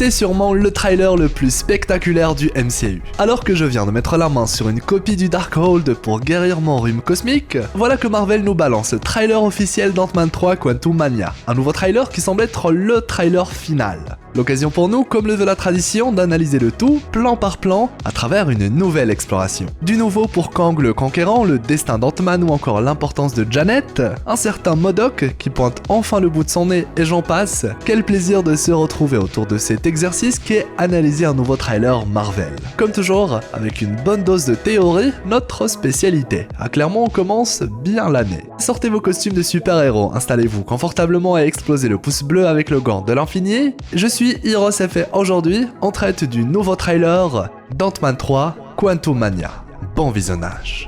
c'est sûrement le trailer le plus spectaculaire du MCU. Alors que je viens de mettre la main sur une copie du Darkhold pour guérir mon rhume cosmique, voilà que Marvel nous balance le trailer officiel d'Ant-Man 3 Quantumania. Un nouveau trailer qui semble être le trailer final. L'occasion pour nous, comme le veut la tradition, d'analyser le tout, plan par plan, à travers une nouvelle exploration. Du nouveau pour Kang le Conquérant, le destin d'Ant-Man ou encore l'importance de Janet, un certain MODOK qui pointe enfin le bout de son nez et j'en passe. Quel plaisir de se retrouver autour de cet exercice qui est analyser un nouveau trailer Marvel. Comme toujours, avec une bonne dose de théorie, notre spécialité. Ah, clairement, on commence bien l'année. Sortez vos costumes de super-héros, installez-vous confortablement et explosez le pouce bleu avec le gant de l'infini. Je suis HeroesF et aujourd'hui, on traite du nouveau trailer d'Ant-Man 3 Quantumania. Bon visionnage.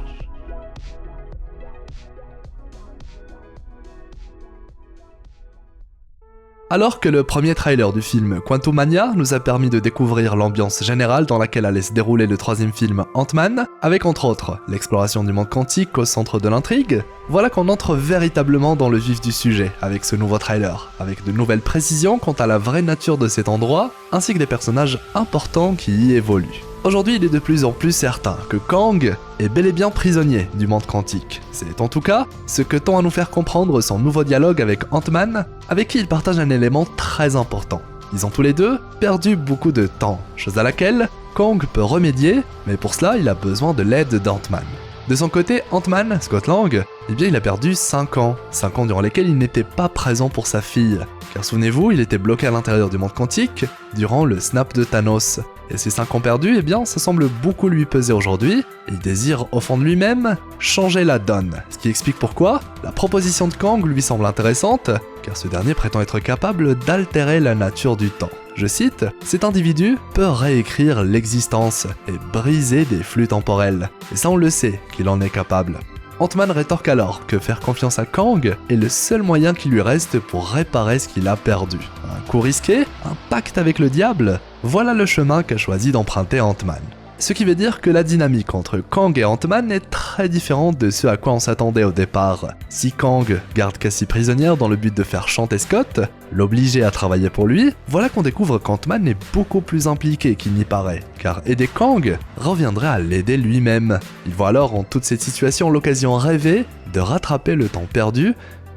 Alors que le premier trailer du film Quantumania nous a permis de découvrir l'ambiance générale dans laquelle allait se dérouler le troisième film Ant-Man, avec entre autres l'exploration du monde quantique au centre de l'intrigue, voilà qu'on entre véritablement dans le vif du sujet avec ce nouveau trailer, avec de nouvelles précisions quant à la vraie nature de cet endroit, ainsi que des personnages importants qui y évoluent. Aujourd'hui, il est de plus en plus certain que Kang est bel et bien prisonnier du monde quantique. C'est en tout cas ce que tend à nous faire comprendre son nouveau dialogue avec Ant-Man, avec qui il partage un élément très important. Ils ont tous les deux perdu beaucoup de temps, chose à laquelle Kang peut remédier, mais pour cela, il a besoin de l'aide d'Ant-Man. De son côté, Ant-Man, Scott Lang, eh bien il a perdu 5 ans. 5 ans durant lesquels il n'était pas présent pour sa fille. Car souvenez-vous, il était bloqué à l'intérieur du monde quantique durant le snap de Thanos. Et ces 5 ans perdus, eh bien ça semble beaucoup lui peser aujourd'hui, et il désire au fond de lui-même changer la donne. Ce qui explique pourquoi la proposition de Kang lui semble intéressante, car ce dernier prétend être capable d'altérer la nature du temps. Je cite, « Cet individu peut réécrire l'existence et briser des flux temporels. Et ça on le sait qu'il en est capable. » Ant-Man rétorque alors que faire confiance à Kang est le seul moyen qui lui reste pour réparer ce qu'il a perdu. Un coup risqué, un pacte avec le diable, voilà le chemin qu'a choisi d'emprunter Ant-Man. Ce qui veut dire que la dynamique entre Kang et Ant-Man est très différente de ce à quoi on s'attendait au départ. Si Kang garde Cassie prisonnière dans le but de faire chanter Scott, l'obliger à travailler pour lui, voilà qu'on découvre qu'Ant-Man est beaucoup plus impliqué qu'il n'y paraît, car aider Kang reviendrait à l'aider lui-même. Il voit alors en toute cette situation l'occasion rêvée de rattraper le temps perdu,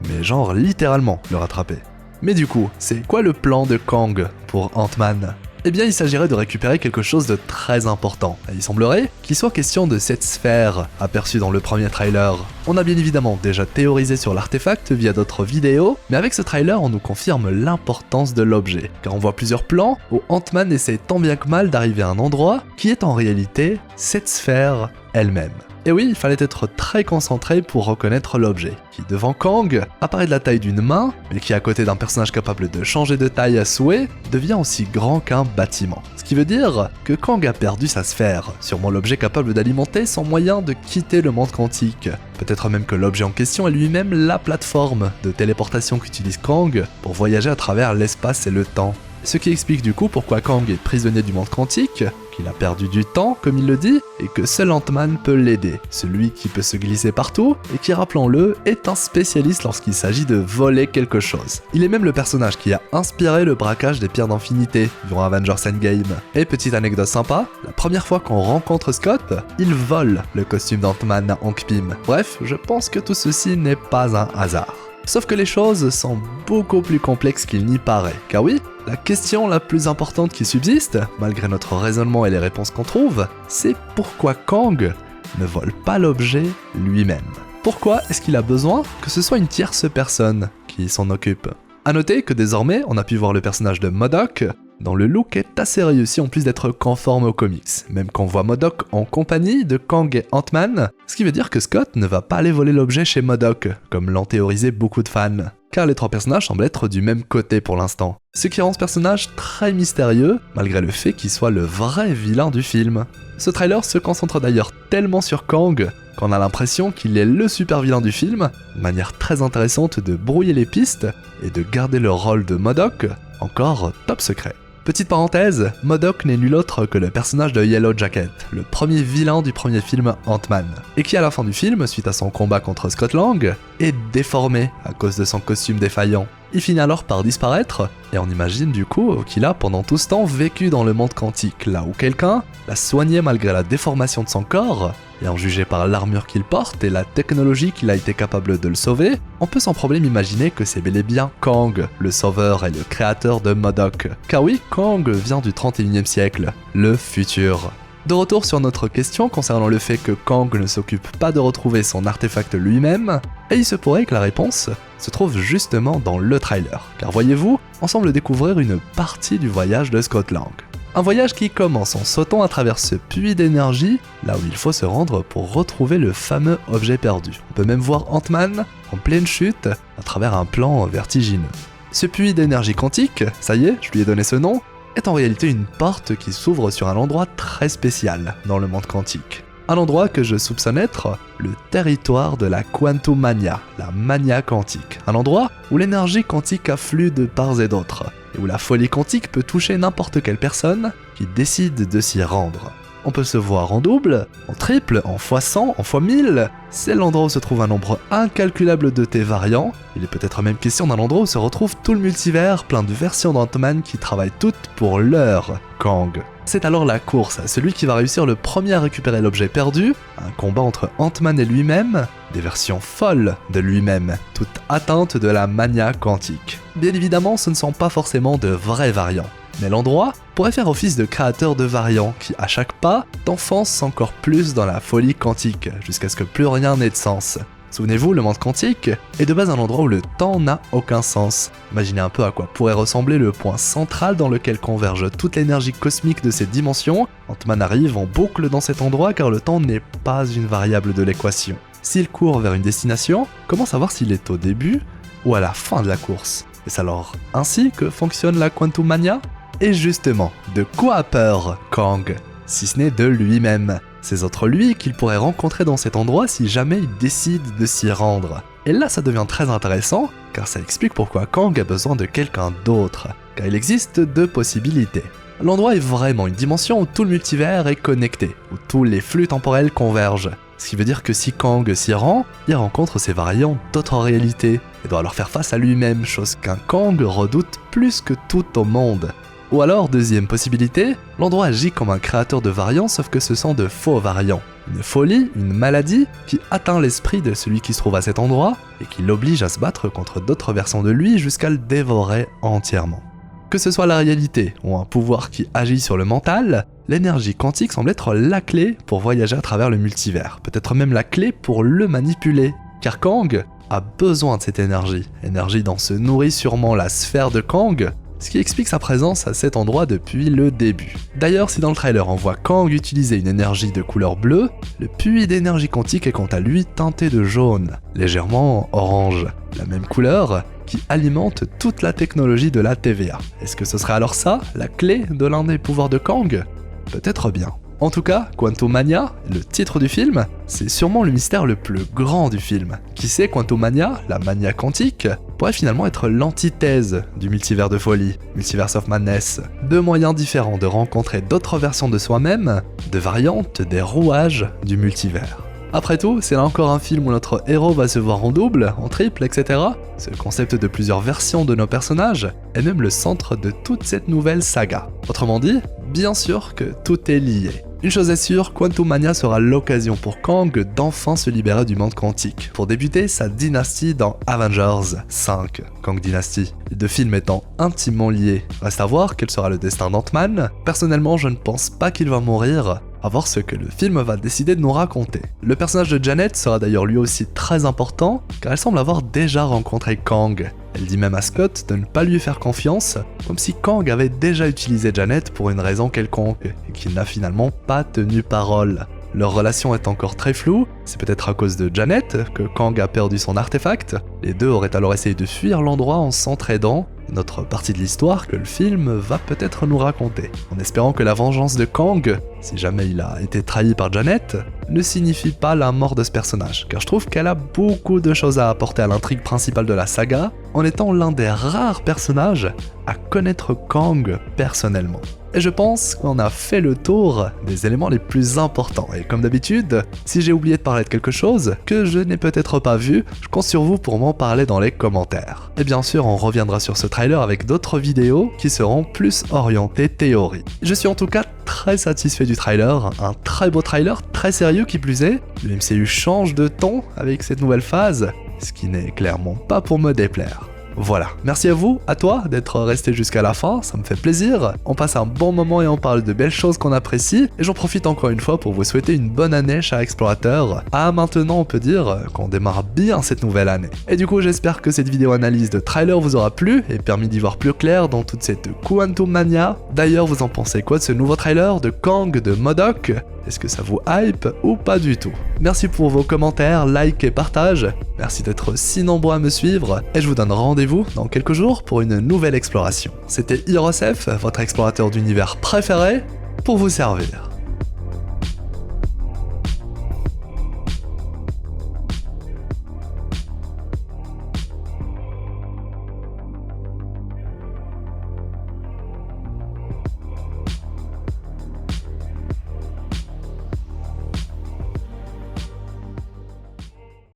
mais genre littéralement le rattraper. Mais du coup, c'est quoi le plan de Kang pour Ant-Man ? Eh bien, il s'agirait de récupérer quelque chose de très important. Et il semblerait qu'il soit question de cette sphère aperçue dans le premier trailer. On a bien évidemment déjà théorisé sur l'artefact via d'autres vidéos, mais avec ce trailer, on nous confirme l'importance de l'objet. Car on voit plusieurs plans où Ant-Man essaie tant bien que mal d'arriver à un endroit qui est en réalité cette sphère elle-même. Et oui, il fallait être très concentré pour reconnaître l'objet, qui devant Kang apparaît de la taille d'une main, mais qui à côté d'un personnage capable de changer de taille à souhait, devient aussi grand qu'un bâtiment. Ce qui veut dire que Kang a perdu sa sphère, sûrement l'objet capable d'alimenter son moyen de quitter le monde quantique. Peut-être même que l'objet en question est lui-même la plateforme de téléportation qu'utilise Kang pour voyager à travers l'espace et le temps. Ce qui explique du coup pourquoi Kang est prisonnier du monde quantique, qu'il a perdu du temps, comme il le dit, et que seul Ant-Man peut l'aider, celui qui peut se glisser partout, et qui, rappelons-le, est un spécialiste lorsqu'il s'agit de voler quelque chose. Il est même le personnage qui a inspiré le braquage des pierres d'infinité durant Avengers Endgame. Et petite anecdote sympa, la première fois qu'on rencontre Scott, il vole le costume d'Ant-Man à Hank Pym. Bref, je pense que tout ceci n'est pas un hasard. Sauf que les choses sont beaucoup plus complexes qu'il n'y paraît, car oui, la question la plus importante qui subsiste, malgré notre raisonnement et les réponses qu'on trouve, c'est pourquoi Kang ne vole pas l'objet lui-même. Pourquoi est-ce qu'il a besoin que ce soit une tierce personne qui s'en occupe ? A noter que désormais, on a pu voir le personnage de MODOK, dont le look est assez réussi en plus d'être conforme aux comics, même qu'on voit MODOK en compagnie de Kang et Ant-Man, ce qui veut dire que Scott ne va pas aller voler l'objet chez MODOK, comme l'ont théorisé beaucoup de fans, car les trois personnages semblent être du même côté pour l'instant. Ce qui rend ce personnage très mystérieux, malgré le fait qu'il soit le vrai vilain du film. Ce trailer se concentre d'ailleurs tellement sur Kang qu'on a l'impression qu'il est le super vilain du film, une manière très intéressante de brouiller les pistes et de garder le rôle de MODOK encore top secret. Petite parenthèse, MODOK n'est nul autre que le personnage de Yellow Jacket, le premier vilain du premier film Ant-Man, et qui à la fin du film, suite à son combat contre Scott Lang, est déformé à cause de son costume défaillant. Il finit alors par disparaître, et on imagine du coup qu'il a pendant tout ce temps vécu dans le monde quantique, là où quelqu'un l'a soigné malgré la déformation de son corps, et en juger par l'armure qu'il porte et la technologie qu'il a été capable de le sauver, on peut sans problème imaginer que c'est bel et bien Kang, le sauveur et le créateur de MODOK. Car oui, Kang vient du 31e siècle, le futur. De retour sur notre question concernant le fait que Kang ne s'occupe pas de retrouver son artefact lui-même, et il se pourrait que la réponse se trouve justement dans le trailer. Car voyez-vous, on semble découvrir une partie du voyage de Scott Lang. Un voyage qui commence en sautant à travers ce puits d'énergie, là où il faut se rendre pour retrouver le fameux objet perdu. On peut même voir Ant-Man en pleine chute à travers un plan vertigineux. Ce puits d'énergie quantique, ça y est, je lui ai donné ce nom, est en réalité une porte qui s'ouvre sur un endroit très spécial dans le monde quantique. Un endroit que je soupçonne être le territoire de la Quantumania, la mania quantique. Un endroit où l'énergie quantique afflue de part et d'autre, et où la folie quantique peut toucher n'importe quelle personne qui décide de s'y rendre. On peut se voir en double, en triple, en x100, en x1000. C'est l'endroit où se trouve un nombre incalculable de T variants. Il est peut-être même question d'un endroit où se retrouve tout le multivers, plein de versions d'Ant-Man qui travaillent toutes pour leur Kang. C'est alors la course à celui qui va réussir le premier à récupérer l'objet perdu, un combat entre Ant-Man et lui-même, des versions folles de lui-même, toutes atteintes de la mania quantique. Bien évidemment, ce ne sont pas forcément de vrais variants. Mais l'endroit pourrait faire office de créateur de variants qui, à chaque pas, t'enfoncent encore plus dans la folie quantique, jusqu'à ce que plus rien n'ait de sens. Souvenez-vous, le monde quantique est de base un endroit où le temps n'a aucun sens. Imaginez un peu à quoi pourrait ressembler le point central dans lequel converge toute l'énergie cosmique de ces dimensions. Ant-Man arrive en boucle dans cet endroit car le temps n'est pas une variable de l'équation. S'il court vers une destination, comment savoir s'il est au début ou à la fin de la course? Est-ce alors ainsi que fonctionne la Quantumania? Et justement, de quoi a peur Kang, si ce n'est de lui-même? Ces autres lui qu'il pourrait rencontrer dans cet endroit si jamais il décide de s'y rendre. Et là ça devient très intéressant, car ça explique pourquoi Kang a besoin de quelqu'un d'autre, car il existe deux possibilités. L'endroit est vraiment une dimension où tout le multivers est connecté, où tous les flux temporels convergent. Ce qui veut dire que si Kang s'y rend, il rencontre ses variants d'autres réalités, et doit leur faire face à lui-même, chose qu'un Kang redoute plus que tout au monde. Ou alors, deuxième possibilité, l'endroit agit comme un créateur de variants sauf que ce sont de faux variants. Une folie, une maladie qui atteint l'esprit de celui qui se trouve à cet endroit et qui l'oblige à se battre contre d'autres versions de lui jusqu'à le dévorer entièrement. Que ce soit la réalité ou un pouvoir qui agit sur le mental, l'énergie quantique semble être la clé pour voyager à travers le multivers, peut-être même la clé pour le manipuler, car Kang a besoin de cette énergie dont se nourrit sûrement la sphère de Kang, ce qui explique sa présence à cet endroit depuis le début. D'ailleurs, si dans le trailer on voit Kang utiliser une énergie de couleur bleue, le puits d'énergie quantique est quant à lui teinté de jaune, légèrement orange, la même couleur qui alimente toute la technologie de la TVA. Est-ce que ce serait alors ça, la clé de l'un des pouvoirs de Kang? Peut-être bien. En tout cas, Quantumania, le titre du film, c'est sûrement le mystère le plus grand du film. Qui sait, Quantumania, la mania quantique, pourrait finalement être l'antithèse du multivers de folie, Multiverse of Madness. Deux moyens différents de rencontrer d'autres versions de soi-même, de variantes des rouages du multivers. Après tout, c'est là encore un film où notre héros va se voir en double, en triple, etc. Ce concept de plusieurs versions de nos personnages est même le centre de toute cette nouvelle saga. Autrement dit, bien sûr que tout est lié. Une chose est sûre, Quantumania sera l'occasion pour Kang d'enfin se libérer du monde quantique, pour débuter sa dynastie dans Avengers 5, Kang Dynasty. Les deux films étant intimement liés. Reste à voir quel sera le destin d'Ant-Man. Personnellement, je ne pense pas qu'il va mourir, à voir ce que le film va décider de nous raconter. Le personnage de Janet sera d'ailleurs lui aussi très important, car elle semble avoir déjà rencontré Kang. Elle dit même à Scott de ne pas lui faire confiance, comme si Kang avait déjà utilisé Janet pour une raison quelconque, et qu'il n'a finalement pas tenu parole. Leur relation est encore très floue, c'est peut-être à cause de Janet que Kang a perdu son artefact, les deux auraient alors essayé de fuir l'endroit en s'entraidant, une autre partie de l'histoire que le film va peut-être nous raconter, en espérant que la vengeance de Kang si jamais il a été trahi par Janet, ne signifie pas la mort de ce personnage, car je trouve qu'elle a beaucoup de choses à apporter à l'intrigue principale de la saga, en étant l'un des rares personnages à connaître Kang personnellement. Et je pense qu'on a fait le tour des éléments les plus importants. Et comme d'habitude, si j'ai oublié de parler de quelque chose que je n'ai peut-être pas vu, je compte sur vous pour m'en parler dans les commentaires. Et bien sûr, on reviendra sur ce trailer avec d'autres vidéos qui seront plus orientées théorie. Je suis en tout cas très satisfait du trailer, un très beau trailer, très sérieux qui plus est. Le MCU change de ton avec cette nouvelle phase, ce qui n'est clairement pas pour me déplaire. Voilà, merci à vous, à toi, d'être resté jusqu'à la fin, ça me fait plaisir. On passe un bon moment et on parle de belles choses qu'on apprécie, et j'en profite encore une fois pour vous souhaiter une bonne année, chers explorateurs. Ah, maintenant on peut dire qu'on démarre bien cette nouvelle année. Et du coup, j'espère que cette vidéo analyse de trailer vous aura plu, et permis d'y voir plus clair dans toute cette Quantum Mania. D'ailleurs, vous en pensez quoi de ce nouveau trailer de Kang de MODOK? Est-ce que ça vous hype ou pas du tout? Merci pour vos commentaires, likes et partages. Merci d'être si nombreux à me suivre. Et je vous donne rendez-vous dans quelques jours pour une nouvelle exploration. C'était Hirosef, votre explorateur d'univers préféré, pour vous servir.